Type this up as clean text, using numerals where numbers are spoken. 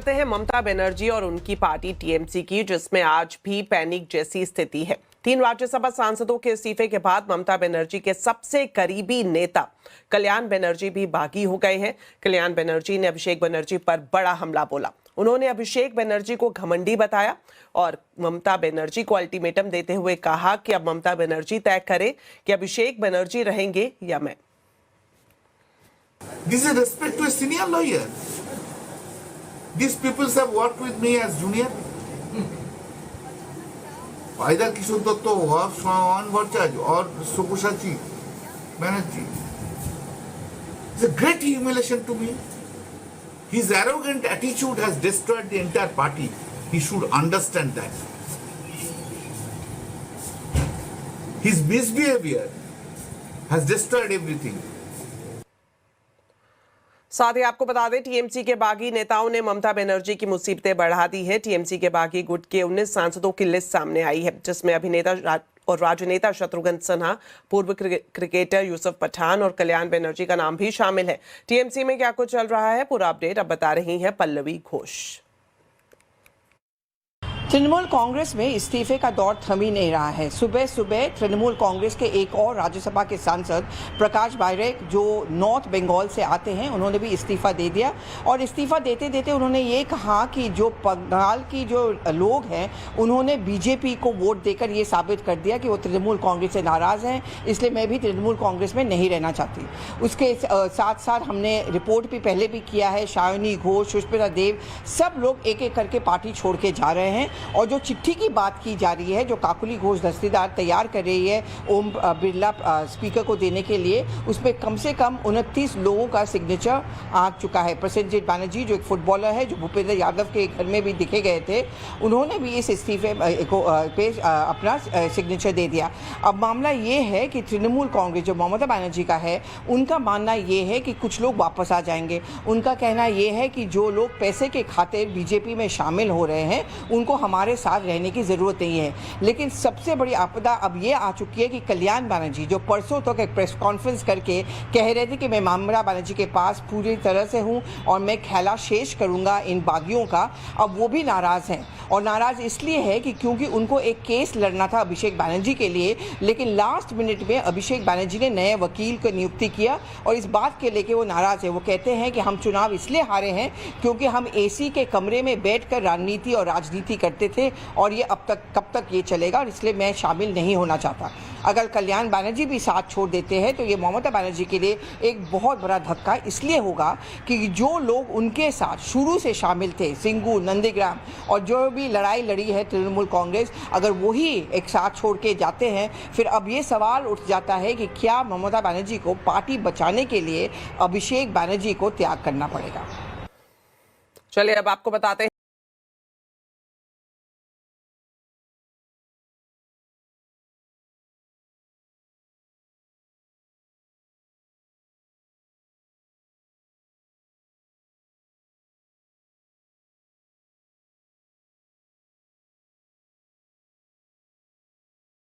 करते हैं ममता बनर्जी और उनकी पार्टी टीएमसी की, जिसमें आज भी पैनिक जैसी स्थिति है। 3 राज्यसभा सांसदों के इस्तीफे के बाद ममता बनर्जी के सबसे करीबी नेता कल्याण बनर्जी भी बागी हो गए हैं। कल्याण बनर्जी ने अभिषेक बनर्जी पर बड़ा हमला बोला। उन्होंने अभिषेक बनर्जी को घमंडी बताया और ममता बनर्जी को अल्टीमेटम देते हुए कहा कि अब ममता बनर्जी तय करे कि अभिषेक बनर्जी रहेंगे या मैं। This is respect to a senior lawyer. These people have worked with me as junior. Either Kishore Datta works on Bhattacharya or Sabyasachi Banerjee. It's a great humiliation to me. His arrogant attitude has destroyed the entire party. He should understand that. His misbehavior has destroyed everything. साथ ही आपको बता दें, TMC के बागी नेताओं ने ममता बनर्जी की मुसीबतें बढ़ा दी है। टीएमसी के बागी गुट के 19 सांसदों की लिस्ट सामने आई है, जिसमें अभिनेता और राजनेता शत्रुघ्न सिन्हा, पूर्व क्रिकेटर यूसुफ पठान और कल्याण बनर्जी का नाम भी शामिल है। टीएमसी में क्या कुछ चल रहा है, पूरा अपडेट अब बता रही है पल्लवी घोष। तृणमूल कांग्रेस में इस्तीफे का दौर थम ही नहीं रहा है। सुबह सुबह तृणमूल कांग्रेस के एक और राज्यसभा के सांसद प्रकाश बायरेक, जो नॉर्थ बंगाल से आते हैं, उन्होंने भी इस्तीफा दे दिया। और इस्तीफा देते देते उन्होंने ये कहा कि जो बंगाल की जो लोग हैं, उन्होंने बीजेपी को वोट देकर ये साबित कर दिया कि वो तृणमूल कांग्रेस से नाराज़ हैं, इसलिए मैं भी तृणमूल कांग्रेस में नहीं रहना चाहती। उसके साथ साथ हमने रिपोर्ट भी पहले भी किया है, सायनी घोष, सुष्मिता देव, सब लोग एक एक करके पार्टी छोड़ के जा रहे हैं। और जो चिट्ठी की बात की जा रही है, जो काकुली घोष दस्तेदार तैयार कर रही है ओम बिरला स्पीकर को देने के लिए, उसमें कम से कम 29 लोगों का सिग्नेचर आ चुका है। प्रसेनजीत बैनर्जी, जो एक फुटबॉलर है, जो भूपेंद्र यादव के घर में भी दिखे गए थे, उन्होंने भी इस इस्तीफे को पे अपना सिग्नेचर दे दिया। अब मामला ये है कि तृणमूल कांग्रेस जो ममता बनर्जी का है, उनका मानना ये है कि कुछ लोग वापस आ जाएंगे। उनका कहना ये है कि जो लोग पैसे के खातिर बीजेपी में शामिल हो रहे हैं, उनको हमारे साथ रहने की ज़रूरत नहीं है। लेकिन सबसे बड़ी आपदा अब ये आ चुकी है कि कल्याण बनर्जी, जो परसों तक एक प्रेस कॉन्फ्रेंस करके कह रहे थे कि मैं ममता बनर्जी के पास पूरी तरह से हूँ और मैं खेला शेष करूँगा इन बागियों का, अब वो भी नाराज़ हैं। और नाराज़ इसलिए है कि क्योंकि उनको एक केस लड़ना था अभिषेक बनर्जी के लिए, लेकिन लास्ट मिनट में अभिषेक बनर्जी ने नए वकील को नियुक्ति किया और इस बात के लेके वो नाराज़ है। वो कहते हैं कि हम चुनाव इसलिए हारे हैं क्योंकि हम एसी के कमरे में बैठकर राजनीति और राजनीति करते थे और ये अब तक कब तक ये चलेगा, और इसलिए मैं शामिल नहीं होना चाहता। अगर कल्याण बनर्जी भी साथ छोड़ देते हैं तो ये ममता बनर्जी के लिए एक बहुत बड़ा धक्का इसलिए होगा कि जो लोग उनके साथ शुरू से शामिल थे, सिंगू, नंदीग्राम, और जो भी लड़ाई लड़ी है तृणमूल कांग्रेस, अगर वही एक साथ छोड़ के जाते हैं, फिर अब ये सवाल उठ जाता है कि क्या ममता बनर्जी को पार्टी बचाने के लिए अभिषेक बनर्जी को त्याग करना पड़ेगा। चलिए अब आपको बताते हैं